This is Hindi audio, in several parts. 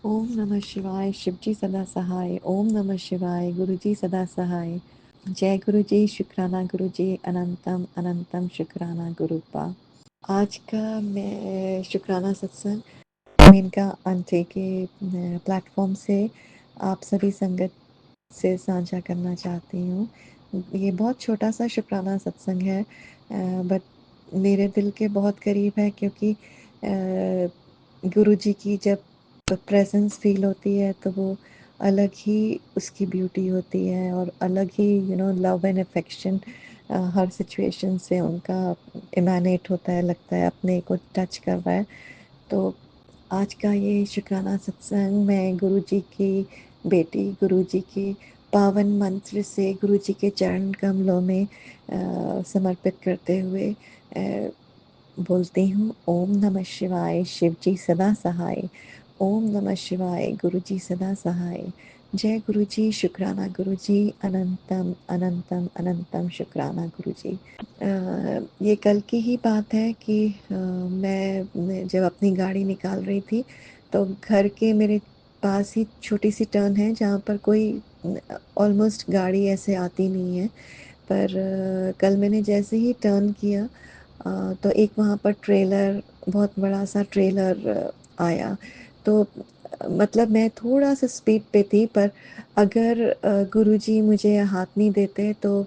ओम नमः शिवाय। शिवजी सदा सहाय। ओम नमः शिवाय। गुरुजी सदा सहाय। जय गुरुजी। शुक्राना गुरुजी। अनंतम अनंतम शुक्राना गुरुपा। आज का मैं शुक्राना सत्संग मेनका अंटे के प्लेटफॉर्म से आप सभी संगत से साझा करना चाहती हूँ। ये बहुत छोटा सा शुक्राना सत्संग है, बट मेरे दिल के बहुत करीब है, क्योंकि गुरुजी की जब प्रेजेंस फील होती है तो वो अलग ही उसकी ब्यूटी होती है, और अलग ही लव एंड अफेक्शन हर सिचुएशन से उनका इमानेट होता है, लगता है अपने को टच कर रहा है। तो आज का ये शुक्राना सत्संग मैं गुरुजी की बेटी, गुरुजी की पावन मंत्र से गुरुजी के चरण कमलों में समर्पित करते हुए बोलती हूँ। ओम नमः शिवाय। शिवजी सदा सहाय। ओम नमः शिवाय। गुरुजी सदा सहाय। जय गुरुजी। शुक्राना गुरुजी। अनंतम अनंतम अनंतम शुक्राना गुरुजी। ये कल की ही बात है कि मैं जब अपनी गाड़ी निकाल रही थी तो घर के मेरे पास ही छोटी सी टर्न है जहाँ पर कोई ऑलमोस्ट गाड़ी ऐसे आती नहीं है। पर कल मैंने जैसे ही टर्न किया तो एक वहाँ पर ट्रेलर, बहुत बड़ा सा ट्रेलर आया। तो मतलब मैं थोड़ा सा स्पीड पे थी, पर अगर गुरुजी मुझे हाथ नहीं देते तो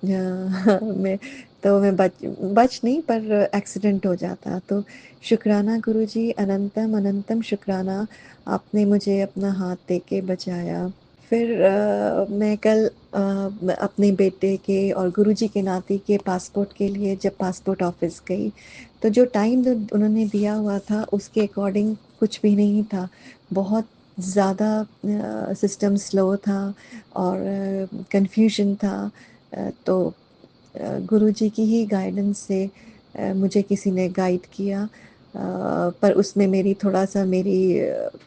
मैं मैं बच नहीं, पर एक्सीडेंट हो जाता। तो शुक्राना गुरुजी। अनंतम अनंतम शुक्राना, आपने मुझे अपना हाथ दे के बचाया। फिर मैं कल अपने बेटे के और गुरुजी के नाती के पासपोर्ट के लिए जब पासपोर्ट ऑफिस गई, तो जो टाइम उन्होंने दिया हुआ था उसके अकॉर्डिंग कुछ भी नहीं था। बहुत ज़्यादा सिस्टम स्लो था और कंफ्यूजन था। तो गुरुजी की ही गाइडेंस से मुझे किसी ने गाइड किया, पर उसमें मेरी थोड़ा सा मेरी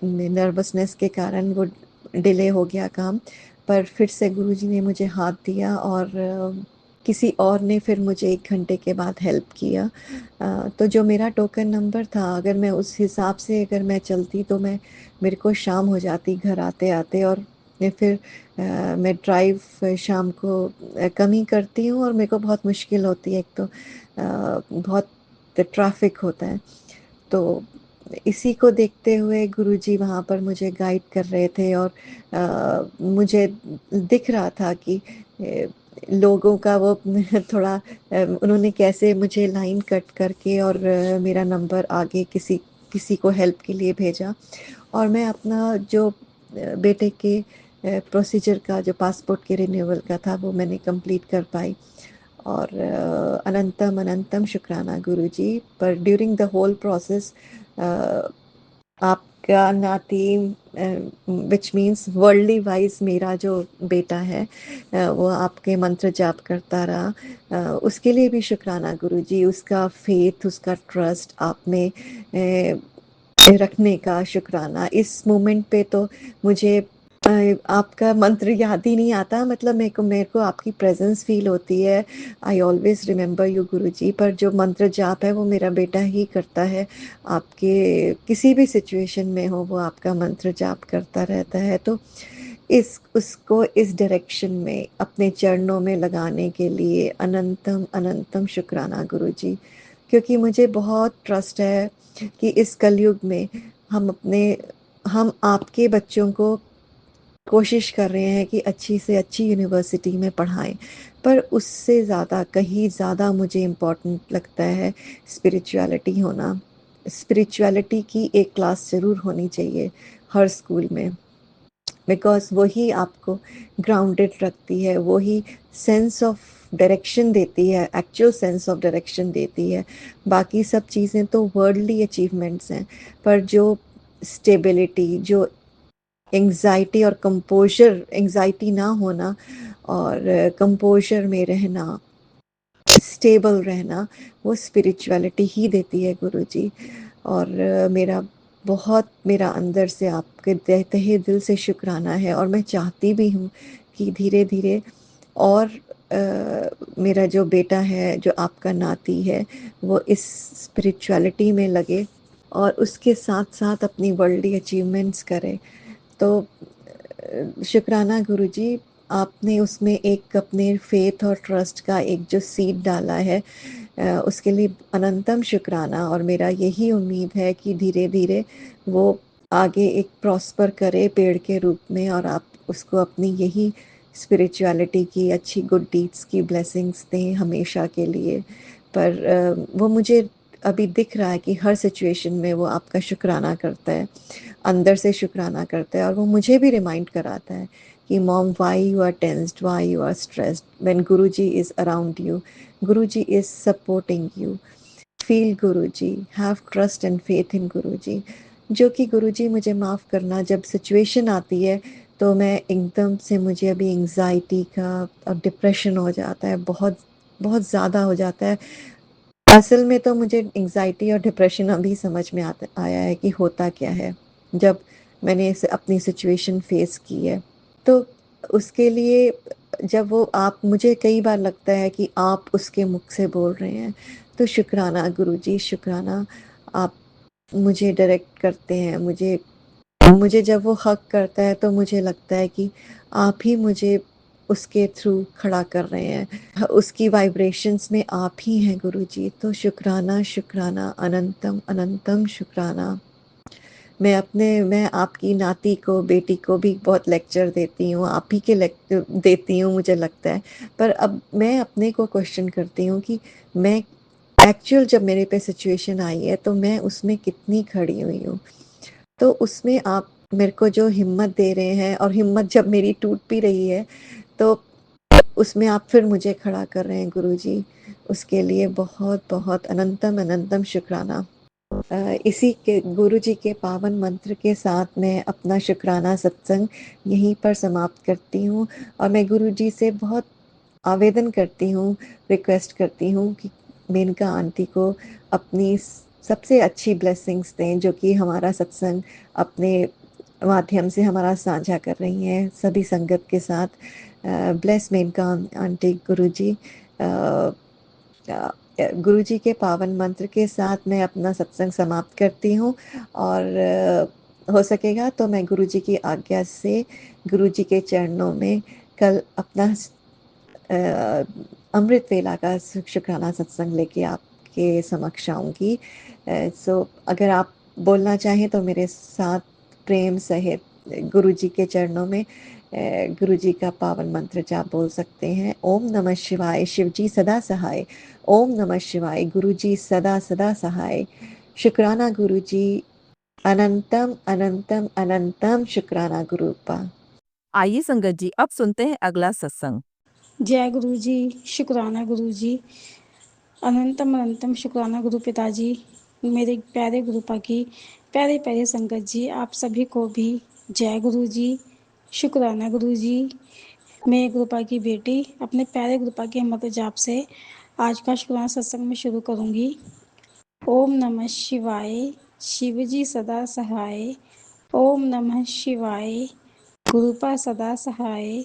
नर्वसनेस के कारण वो डिले हो गया काम। पर फिर से गुरुजी ने मुझे हाथ दिया और किसी और ने फिर मुझे 1 घंटे के बाद हेल्प किया। तो जो मेरा टोकन नंबर था, अगर मैं उस हिसाब से अगर मैं चलती तो मेरे को शाम हो जाती घर आते आते। और फिर मैं ड्राइव शाम को कम ही करती हूँ, और मेरे को बहुत मुश्किल होती है। एक तो बहुत ट्रैफिक होता है। तो इसी को देखते हुए गुरुजी वहाँ पर मुझे गाइड कर रहे थे, और मुझे दिख रहा था कि लोगों का वो थोड़ा उन्होंने कैसे मुझे लाइन कट करके और मेरा नंबर आगे किसी किसी को हेल्प के लिए भेजा। और मैं अपना जो बेटे के प्रोसीजर का जो पासपोर्ट के रिन्यूअल का था वो मैंने कंप्लीट कर पाई। और अनंतम अनंतम शुक्राना गुरुजी। पर ड्यूरिंग द होल प्रोसेस आपका नाती, विच मीन्स वर्ल्डली वाइज मेरा जो बेटा है वो आपके मंत्र जाप करता रहा। उसके लिए भी शुक्राना गुरुजी। उसका फेथ, उसका ट्रस्ट आप में रखने का शुक्राना। इस मोमेंट पे तो मुझे आपका मंत्र याद ही नहीं आता, मतलब मेरे को आपकी प्रेजेंस फील होती है। आई ऑलवेज रिमेम्बर यू गुरुजी। पर जो मंत्र जाप है वो मेरा बेटा ही करता है। आपके किसी भी सिचुएशन में हो वो आपका मंत्र जाप करता रहता है। तो इस उसको इस डायरेक्शन में अपने चरणों में लगाने के लिए अनंतम अनंतम शुक्राना गुरुजी। क्योंकि मुझे बहुत ट्रस्ट है कि इस कलयुग में हम आपके बच्चों को कोशिश कर रहे हैं कि अच्छी से अच्छी यूनिवर्सिटी में पढ़ाएं। पर उससे ज़्यादा, कहीं ज़्यादा मुझे इम्पोर्टेंट लगता है स्पिरिचुअलिटी होना। स्पिरिचुअलिटी की एक क्लास ज़रूर होनी चाहिए हर स्कूल में, बिकॉज वही आपको ग्राउंडेड रखती है, वही सेंस ऑफ डायरेक्शन देती है, एक्चुअल सेंस ऑफ डायरेक्शन देती है। बाकी सब चीज़ें तो वर्ल्डली अचीवमेंट्स हैं, पर जो स्टेबिलिटी, जो एंग्जाइटी और कंपोजर, एंग्जाइटी ना होना और कंपोजर में रहना, स्टेबल रहना, वो स्पिरिचुअलिटी ही देती है गुरुजी। और मेरा अंदर से आपके तहे दिल से शुक्राना है, और मैं चाहती भी हूँ कि धीरे धीरे और मेरा जो बेटा है, जो आपका नाती है, वो इस स्पिरिचुअलिटी में लगे और उसके साथ-साथ अपनी वर्ल्डली अचीवमेंट्स करे। तो शुक्राना गुरुजी, आपने उसमें एक अपने फेथ और ट्रस्ट का एक जो सीड डाला है, उसके लिए अनंतम शुक्राना। और मेरा यही उम्मीद है कि धीरे-धीरे वो आगे एक प्रॉस्पर करे पेड़ के रूप में, और आप उसको अपनी यही स्पिरिचुअलिटी की, अच्छी गुड डीड्स की ब्लेसिंग्स दें हमेशा के लिए। पर वो मुझे अभी दिख रहा है कि हर सिचुएशन में वो आपका शुक्राना करता है, अंदर से शुक्राना करता है, और वो मुझे भी रिमाइंड कराता है कि mom, why you are tensed, why you are stressed, when Guruji is around you, Guruji is supporting you, feel Guruji, have trust and faith in Guruji. जो कि गुरुजी मुझे माफ़ करना, जब सिचुएशन आती है तो मैं एकदम से, मुझे अभी एंग्जाइटी का और डिप्रेशन हो जाता है, बहुत बहुत ज़्यादा हो जाता है। असल में तो मुझे एंग्जाइटी और डिप्रेशन अभी समझ में आता आया है कि होता क्या है, जब मैंने अपनी सिचुएशन फेस की है। तो उसके लिए, जब वो आप, मुझे कई बार लगता है कि आप उसके मुख से बोल रहे हैं, तो शुक्राना गुरुजी, शुक्राना, आप मुझे डायरेक्ट करते हैं। मुझे मुझे जब वो हक करता है तो मुझे लगता है कि आप ही मुझे उसके थ्रू खड़ा कर रहे हैं, उसकी वाइब्रेशंस में आप ही हैं गुरुजी। तो शुक्राना, शुक्राना, अनंतम अनंतम शुक्राना। मैं आपकी नाती को, बेटी को भी बहुत लेक्चर देती हूँ, आप ही के लेक्चर देती हूँ मुझे लगता है। पर अब मैं अपने को क्वेश्चन करती हूँ कि मैं एक्चुअल जब मेरे पे सिचुएशन आई है तो मैं उसमें कितनी खड़ी हुई हूँ। तो उसमें आप मेरे को जो हिम्मत दे रहे हैं, और हिम्मत जब मेरी टूट भी रही है, तो उसमें आप फिर मुझे खड़ा कर रहे हैं गुरुजी। उसके लिए बहुत बहुत अनंतम अनंतम शुक्राना। इसी के गुरुजी के पावन मंत्र के साथ मैं अपना शुक्राना सत्संग यहीं पर समाप्त करती हूँ। और मैं गुरुजी से बहुत आवेदन करती हूँ, रिक्वेस्ट करती हूँ कि मेनका आंटी को अपनी सबसे अच्छी ब्लेसिंग्स दें, जो कि हमारा सत्संग अपने माध्यम से हमारा साझा कर रही हैं सभी संगत के साथ। ब्लेस मेनका आंटी गुरुजी। गुरुजी के पावन मंत्र के साथ मैं अपना सत्संग समाप्त करती हूँ। और हो सकेगा तो मैं गुरुजी की आज्ञा से गुरुजी के चरणों में कल अपना अमृत वेला का शुक्राना सत्संग लेके आपके समक्ष आऊँगी। सो अगर आप बोलना चाहें तो मेरे साथ प्रेम सहित गुरुजी के चरणों में गुरुजी का पावन मंत्र जाप बोल सकते हैं। ओम नमः शिवाय, शिवजी सदा सहाय। ओम नमः शिवाय, गुरुजी सदा सदा सहाय। शुक्राना गुरुजी, अनंतम अनंतम अनंतम शुक्राना गुरुपा। आइए संगत जी, अब सुनते हैं अगला सत्संग। जय गुरु जी, शुक्राना गुरु जी, अनंतम अनंतम शुक्राना गुरु पिताजी, मेरे प्यारे गुरुपा की प्यारे प्यारे संगत जी, आप सभी को भी जय गुरु जी, शुक्राना गुरु जी। मैं गुरुपा की बेटी अपने प्यारे गुरुपा के हिम्मत जाप से आज का शुक्राना सत्संग में शुरू करूंगी। ओम नमः शिवाय, शिवजी सदा सहाय। ओम नमः शिवाय, गुरुपा सदा सहाय।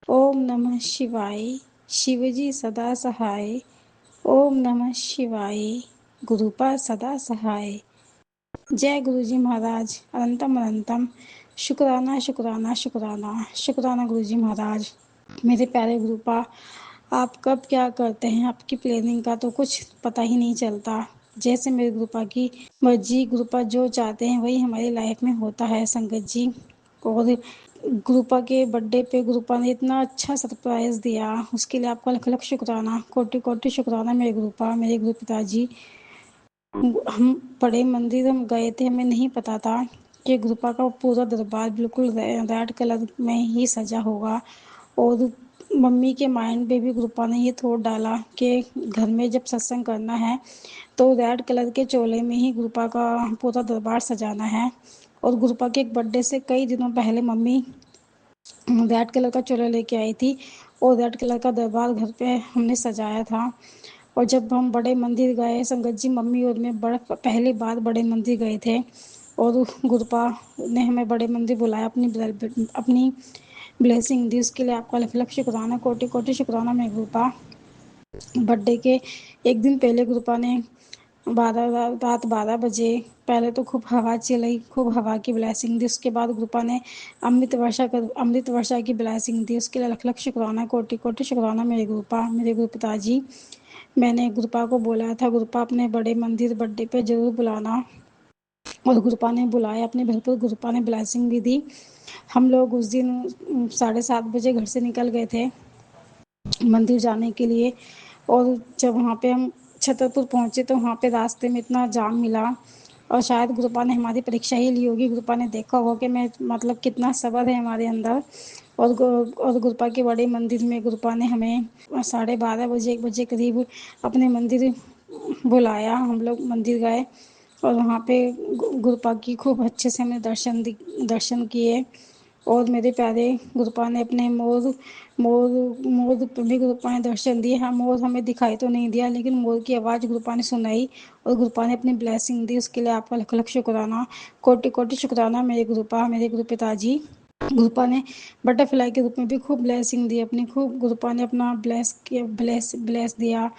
ओम नमः शिवाय, शिवजी सदा सहाय। ओम नमः शिवाय, गुरुपा सदा सहाय। जय गुरुजी महाराज, अनंतम अनंतम शुक्राना शुक्राना शुक्राना शुक्राना गुरुजी महाराज। मेरे प्यारे गुरुपा, आप कब क्या करते हैं, आपकी प्लानिंग का तो कुछ पता ही नहीं चलता। जैसे मेरे गुरुपा की मर्जी, गुरुपा जो चाहते हैं वही हमारी लाइफ में होता है संगत जी। और गुरुपा के बर्थडे पे गुरुपा ने इतना अच्छा सरप्राइज दिया, उसके लिए आपका लख लख शुक्राना, कोटि कोटि शुक्राना मेरे गुरुपा, मेरे गुरु पिताजी। हम बड़े मंदिर हम गए थे, हमें नहीं पता था कि गुरुपा का पूरा दरबार बिल्कुल रेड कलर में ही सजा होगा। और मम्मी के माइंड में भी गुरुपा ने ये थॉट डाला कि घर में जब सत्संग करना है तो रेड कलर के चोले में ही गुरुपा का पूरा दरबार सजाना है। और गुरुपा के एक बर्थडे से कई दिनों पहले मम्मी रेड कलर का चोला लेके आई थी और रेड कलर का दरबार घर पे हमने सजाया था। और जब हम बड़े मंदिर गए संगत जी, मम्मी और मैं पहली बार बड़े मंदिर गए थे और गुरुपा ने हमें बड़े मंदिर बुलाया, अपनी ब्लेसिंग दी, उसके लिए आपका लख लख शुक्राना, कोटि कोटि शुक्राना मेरे गुरुपा। बर्थडे के एक दिन पहले गुरुपा ने रात 12 बजे पहले तो खूब हवा चली, खूब हवा की ब्लेसिंग दी। उसके बाद गुरुपा ने अमृत वर्षा की ब्लेसिंग दी। उसके लिए लख लख शुक्राना, कोटि कोटि शुक्राना मेरे गुरुपा, मेरे गुरु पिताजी। मैंने गुरुपा को बोला था, गुरुपा अपने बड़े मंदिर बर्थडे पे जरूर बुलाना, और गुरुपा ने बुलाया अपने भरपूर। गुरुपा ने ब्लेसिंग भी दी। हम लोग उस दिन 7:30 बजे घर से निकल गए थे मंदिर जाने के लिए, और जब वहाँ पे हम छतरपुर पहुँचे तो वहाँ पे रास्ते में इतना जाम मिला, और शायद गुरुपा ने हमारी परीक्षा ही ली होगी। गुरुपा ने देखा होगा कि मैं मतलब कितना सब्र है हमारे अंदर। और गुरुपा के बड़े मंदिर में गुरुपा ने हमें 12:30 बजे 1 बजे करीब अपने मंदिर बुलाया। हम लोग मंदिर गए और वहाँ पे गुरुपा की खूब अच्छे से हमने दर्शन किए। और मेरे प्यारे गुरुपा ने अपने मोर मोर मोर पर भी गुरुपा ने दर्शन दिए। हाँ, मोर हमें दिखाई तो नहीं दिया, लेकिन मोर की आवाज़ गुरुपा ने सुनाई और गुरुपा ने अपनी ब्लेसिंग दी। उसके लिए आपका लख लख शुक्राना, कोटि कोटि शुक्राना मेरे गुरुपा, मेरे गुरु पिताजी। गुरुपा ने बटरफ्लाई के रूप में भी खूब ब्लेसिंग दी अपनी, खूब गुरुपा ने अपना ब्लेस दिया।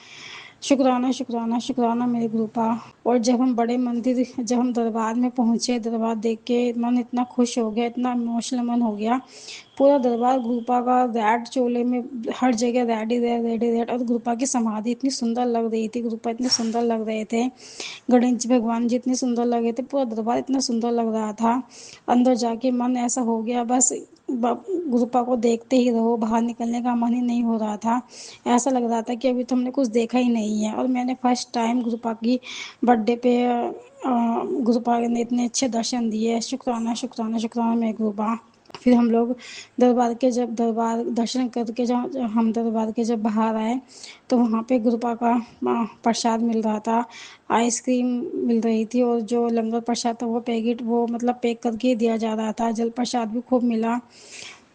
शुक्राना शुक्राना शुक्राना मेरे गुरुपा। और जब हम दरबार में पहुंचे, दरबार देख के मन इतना खुश हो गया, इतना इमोशनल मन हो गया। पूरा दरबार गुरुपा का रेड चोले में, हर जगह रेड ही रेड, रेड ही रेड। और गुरुपा की समाधि इतनी सुंदर लग रही थी, गुरुपा इतने सुंदर लग रहे थे, गणेश जी भगवान जी इतने सुंदर लगे थे, पूरा दरबार इतना सुंदर लग रहा था। अंदर जाके मन ऐसा हो गया, बस गुरुपा को देखते ही रहो, बाहर निकलने का मन ही नहीं हो रहा था। ऐसा लग रहा था कि अभी तो हमने कुछ देखा ही नहीं है। और मैंने फर्स्ट टाइम गुरुपा की बर्थडे पे गुरुपा ने इतने अच्छे दर्शन दिए। शुक्राना शुक्राना शुक्राना मेरे गुरुपा। फिर हम लोग दरबार दर्शन करके जब हम दरबार के जब बाहर आए तो वहाँ पे गुरुपा का प्रसाद मिल रहा था, आइसक्रीम मिल रही थी, और जो लंगर प्रसाद था वो मतलब पैक करके दिया जा रहा था। जल प्रसाद भी खूब मिला।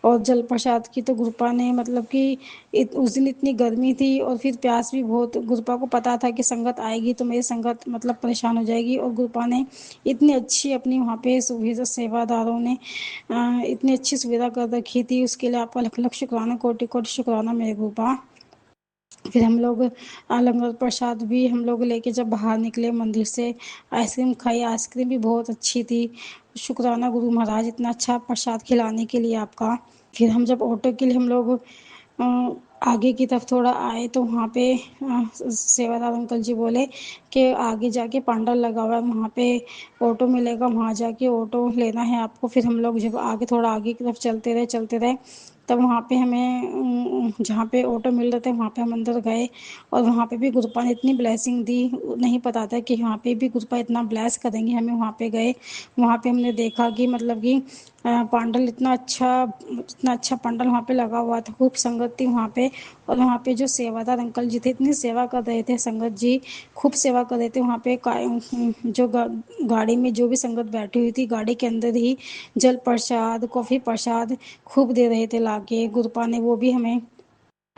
और जल प्रसाद की तो गुरुपा ने मतलब कि उस दिन इतनी गर्मी थी और फिर प्यास भी बहुत। गुरुपा को पता था कि संगत आएगी तो मेरी संगत मतलब परेशान हो जाएगी, और गुरुपा ने इतनी अच्छी अपनी वहाँ पे सुविधा, सेवादारों ने इतनी अच्छी सुविधा कर रखी थी। उसके लिए आपका लख लख शुक्राना, कोटि कोटि शुक्राना मेरे गुरुपा। फिर हम लोग लंगर प्रसाद भी हम लोग लेके जब बाहर निकले मंदिर से, आइसक्रीम खाई, आइसक्रीम भी बहुत अच्छी थी। शुक्राना गुरु महाराज इतना अच्छा प्रसाद खिलाने के लिए आपका। फिर हम जब ऑटो के लिए हम लोग आगे की तरफ थोड़ा आए तो वहाँ पे सेवादार अंकल जी बोले कि आगे जाके पंडाल लगा हुआ है, वहाँ पे ऑटो मिलेगा, वहाँ जाके ऑटो लेना है आपको। फिर हम लोग जब थोड़ा आगे की तरफ चलते रहे तब वहाँ पे हमें जहाँ पे ऑटो मिल रहे थे वहाँ पे हम अंदर गए, और वहाँ पे भी गुरुपा ने इतनी ब्लेसिंग दी। नहीं पता था कि वहाँ पे भी गुरुपा इतना ब्लेस करेंगे हमें। वहाँ पे गए, वहाँ पे हमने देखा कि मतलब कि पंडाल इतना अच्छा पंडाल वहाँ पे लगा हुआ था, खूब संगत थी वहाँ पे। और वहाँ पे जो सेवादार अंकल जी थे इतनी सेवा कर रहे थे, संगत जी खूब सेवा कर रहे थे वहाँ पे। जो गाड़ी में जो भी संगत बैठी हुई थी, गाड़ी के अंदर ही जल प्रसाद, कॉफी प्रसाद खूब दे रहे थे लाके। गुरुपा ने वो भी हमें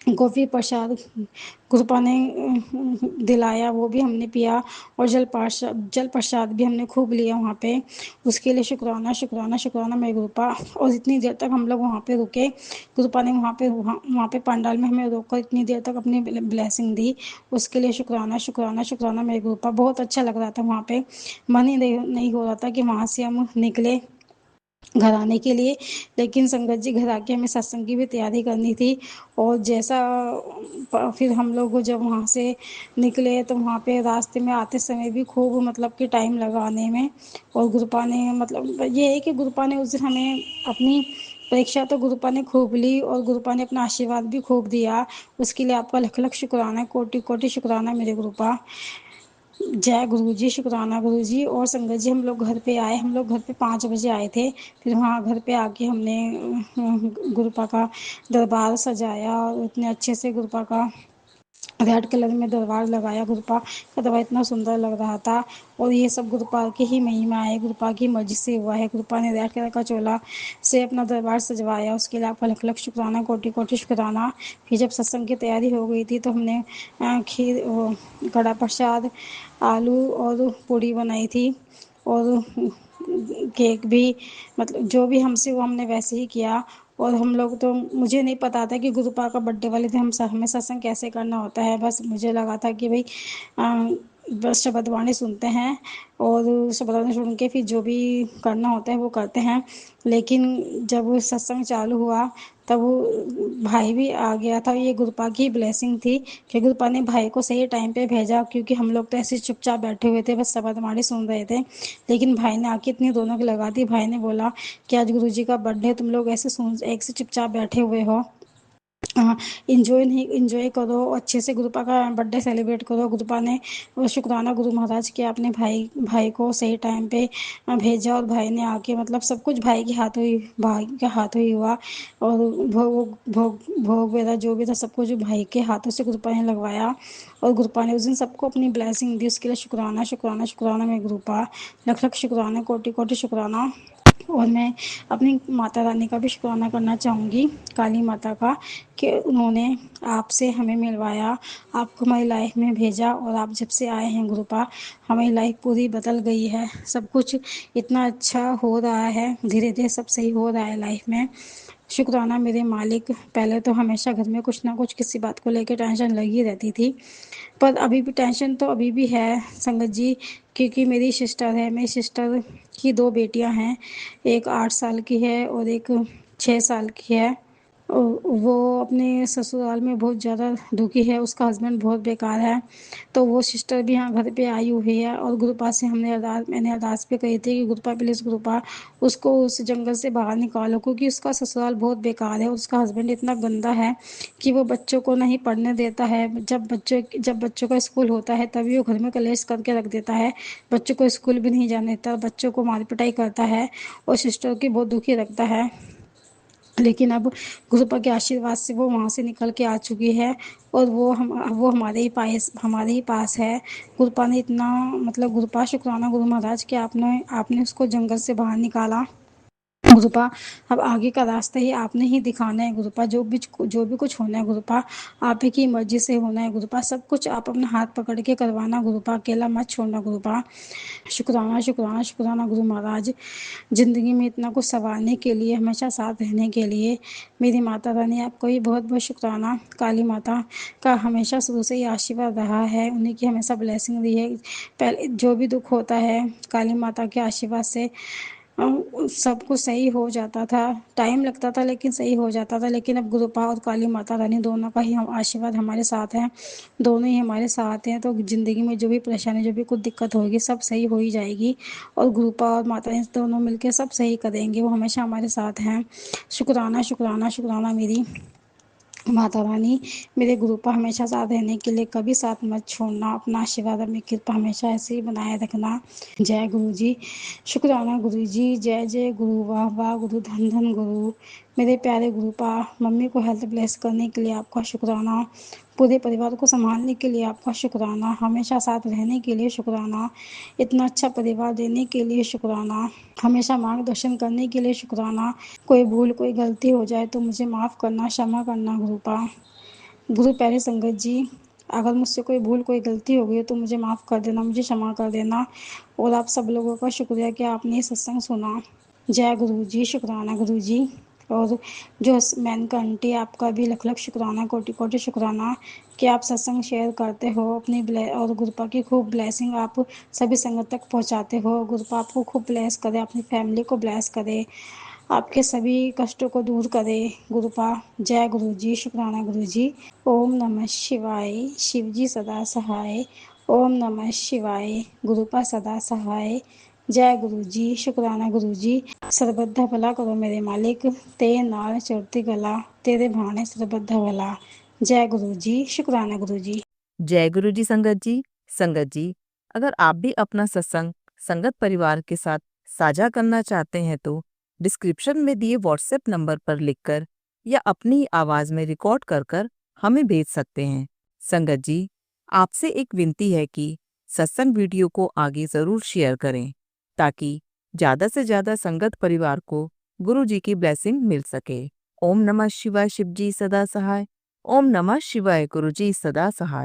कॉफी प्रसाद गुरुपा ने दिलाया, वो भी हमने पिया। और जल प्रसाद भी हमने खूब लिया वहाँ पे। उसके लिए शुक्राना शुक्राना शुक्राना मेरे गुरुपा। और इतनी देर तक हम लोग वहाँ पे रुके, गुरुपा ने वहाँ पे पंडाल में हमें रोक कर इतनी देर तक अपनी ब्लेसिंग दी। उसके लिए शुक्राना शुक्राना शुक्राना मेरे गुरुपा। बहुत अच्छा लग रहा था वहाँ पे, मन ही नहीं हो रहा था कि वहाँ से हम निकले घर आने के लिए। लेकिन संगत जी घर आके हमें सत्संग की भी तैयारी करनी थी। और फिर हम लोग जब वहाँ से निकले तो वहाँ पे रास्ते में आते समय भी खूब मतलब कि टाइम लगा आने में। और गुरुपा ने मतलब ये है कि गुरुपा ने उस दिन हमें अपनी परीक्षा तो गुरुपा ने खूब ली, और गुरुपा ने अपना आशीर्वाद भी खूब दिया। उसके लिए आपका लख लख शुक्राना, कोटि कोटि शुक्राना मेरे गुरुपा। जय गुरु जी, शुक्राना गुरु जी। और संगत जी हम लोग घर पे आए, हम लोग घर पे 5 बजे आए थे। फिर वहाँ घर पे आके हमने गुरुपा का दरबार सजाया, और इतने अच्छे से गुरुपा का रेड कलर में दरबार लगाया। गुरुपा का दरबार इतना सुंदर लग रहा था। और ये सब गुरुपा की ही महिमा है, गुरुपा की मर्जी से हुआ है। गुरुपा ने रेड कलर का चोला से अपना दरबार सजवाया, उसके लिए आपका लख लख शुक्राना, कोटि कोटि शुक्राना। फिर जब सत्संग की तैयारी हो गई थी तो हमने कड़ा प्रसाद, आलू और पूड़ी बनाई थी, और केक भी, मतलब जो भी हमसे वो हमने वैसे ही किया। और हम लोग तो, मुझे नहीं पता था कि गुरुपा का बर्थडे वाले दिन हमें सत्संग कैसे करना होता है। बस मुझे लगा था कि भाई बस शब्दवाणी सुनते हैं और शब्दवाणी सुन के फिर जो भी करना होता है वो करते हैं। लेकिन जब वो सत्संग चालू हुआ तब वो भाई भी आ गया था। ये गुरुपा की ब्लेसिंग थी कि गुरुपा ने भाई को सही टाइम पे भेजा, क्योंकि हम लोग तो ऐसे चुपचाप बैठे हुए थे, बस शब्दवाणी सुन रहे थे। लेकिन भाई ने आके इतनी दोनों की लगा दी। भाई ने बोला कि आज गुरुजी का बर्थडे, तुम लोग ऐसे सुन एक से चुपचाप बैठे हुए हो, इंजॉय नहीं, इंजॉय करो, अच्छे से गुरुपा का बर्थडे सेलिब्रेट करो। गुरुपा ने शुक्राना गुरु महाराज के अपने भाई भाई को सही टाइम पे भेजा और भाई ने आके मतलब सब कुछ भाई के हाथों ही हुआ। और भोग भोग भोग वगैरह जो भी था सब कुछ भाई के हाथों से गुरुपा ने लगवाया। और गुरुपा ने उस दिन सबको अपनी ब्लेसिंग दी, उसके लिए शुक्राना शुक्राना शुक्राना। मैं गुरुपा लख लख शुक्राना, कोटि कोटि शुक्राना। और मैं अपनी माता रानी का भी शुक्राना करना चाहूँगी, काली माता का, कि उन्होंने आपसे हमें मिलवाया, आपको हमारी लाइफ में भेजा। और आप जब से आए हैं गुरुपा, हमारी लाइफ पूरी बदल गई है। सब कुछ इतना अच्छा हो रहा है, धीरे धीरे सब सही हो रहा है लाइफ में। शुक्राना मेरे मालिक। पहले तो हमेशा घर में कुछ ना कुछ किसी बात को लेकर टेंशन लगी रहती थी, पर अभी भी टेंशन तो अभी भी है संगत जी, क्योंकि मेरी सिस्टर है। मेरी सिस्टर की 2 बेटियां हैं, एक 8 साल की है और एक 6 साल की है। वो अपने ससुराल में बहुत ज़्यादा दुखी है, उसका हस्बैंड बहुत बेकार है। तो वो सिस्टर भी यहाँ घर पे आई हुई है और गुरुपा से मैंने अरदास भी कही थी कि गुरुपा प्लीज़ गुरुपा उसको उस जंगल से बाहर निकालो, क्योंकि उसका ससुराल बहुत बेकार है। उसका हस्बैंड इतना गंदा है कि वो बच्चों को नहीं पढ़ने देता है। जब बच्चों का स्कूल होता है तभी वो घर में कलेश करके रख देता है, बच्चों को स्कूल भी नहीं जाने देता, बच्चों को मार पिटाई करता है और सिस्टर की बहुत दुखी रखता है। लेकिन अब गुरुपा के आशीर्वाद से वो वहाँ से निकल के आ चुकी है और वो हमारे ही पास है। गुरुपा ने इतना मतलब गुरुपा शुक्राना गुरु महाराज कि आपने उसको जंगल से बाहर निकाला। गुरुपा अब आगे का रास्ता ही आपने ही दिखाना है। गुरुपा जो भी कुछ होना है गुरुपा, आप ही की मर्जी से होना है। गुरुपा सब कुछ आप अपना हाथ पकड़ के करवाना। गुरुपा अकेला मत छोड़ना। गुरुपा शुक्राना शुक्राना शुक्राना गुरु महाराज, ज़िंदगी में इतना कुछ संवारने के लिए, हमेशा साथ रहने के लिए। मेरी माता रानी आपको भी बहुत बहुत शुक्राना। काली माता का हमेशा शुरू से ही आशीर्वाद रहा है, उन्हीं की हमेशा ब्लेसिंग रही है। पहले जो भी दुख होता है काली माता के आशीर्वाद से सब कुछ सही हो जाता था। टाइम लगता था लेकिन सही हो जाता था। लेकिन अब गुरुपा और काली माता रानी दोनों का ही हम आशीर्वाद हमारे साथ है, दोनों ही हमारे साथ हैं। तो ज़िंदगी में जो भी परेशानी, जो भी कुछ दिक्कत होगी, सब सही हो ही जाएगी। और गुरुपा और माता रानी दोनों मिलकर सब सही करेंगे, वो हमेशा हमारे साथ हैं। शुक्राना शुक्राना शुक्राना मेरी माता रानी, मेरे गुरुपा हमेशा साथ रहने के लिए, कभी साथ मत छोड़ना। अपना आशीर्वाद, अपनी कृपा हमेशा ऐसे ही बनाए रखना। जय गुरु जी। शुक्राना गुरु जी। जय जय गुरु, वाह वाह गुरु, धन धन गुरु। मेरे प्यारे गुरुपा, मम्मी को हेल्थ ब्लेस करने के लिए आपका शुक्राना, पूरे परिवार को संभालने के लिए आपका शुक्राना, हमेशा साथ रहने के लिए शुक्राना, इतना अच्छा परिवार देने के लिए शुक्राना, हमेशा मार्गदर्शन करने के लिए शुक्राना। कोई भूल कोई गलती हो जाए तो मुझे माफ़ करना, क्षमा करना गुरुपा। गुरु प्यारे संगत जी, अगर मुझसे कोई भूल कोई गलती हो गई तो मुझे माफ़ कर देना, मुझे क्षमा कर देना। और आप सब लोगों का शुक्रिया कि आपने ये सत्संग सुना। जय गुरु जी। शुक्राना गुरु जी। और जो मेनका आंटी, आपका भी लख लख शुक्राना, कोटि कोटि शुक्राना कि आप सत्संग शेयर करते हो अपनी और गुरुपा की खूब ब्लेसिंग आप सभी संगत तक पहुंचाते हो। गुरुपा आपको खूब ब्लेस करे, अपनी फैमिली को ब्लेस करे, आपके सभी कष्टों को दूर करे गुरुपा। जय गुरु जी। शुक्राना गुरु जी। ओम नमः शिवाय। शिव जी सदा सहाय। ओम नमः शिवाय। गुरुपा सदा सहाय। जय गुरु जी। शुक्राना गुरु जी। ਸਰਬੱਧਾ ਭਲਾ करो मेरे मालिक, तेरे नाल चढ़ती गला, तेरे भाने ਸਰਬੱਧਾ भला। जय गुरु जी। शुक्राना गुरु जी। जय गुरु जी संगत जी। संगत जी, अगर आप भी अपना सत्संग संगत परिवार के साथ साझा करना चाहते हैं तो डिस्क्रिप्शन में दिए व्हाट्सएप नंबर पर लिखकर या अपनी आवाज में रिकॉर्ड कर हमें भेज सकते हैं। संगत जी, आपसे एक विनती है कि सत्संग वीडियो को आगे जरूर शेयर करें ताकि ज्यादा से ज्यादा संगत परिवार को गुरु जी की ब्लेसिंग मिल सके। ओम नमः शिवाय। शिव जी सदा सहाय। ओम नमः शिवाय। गुरु जी सदा सहाय।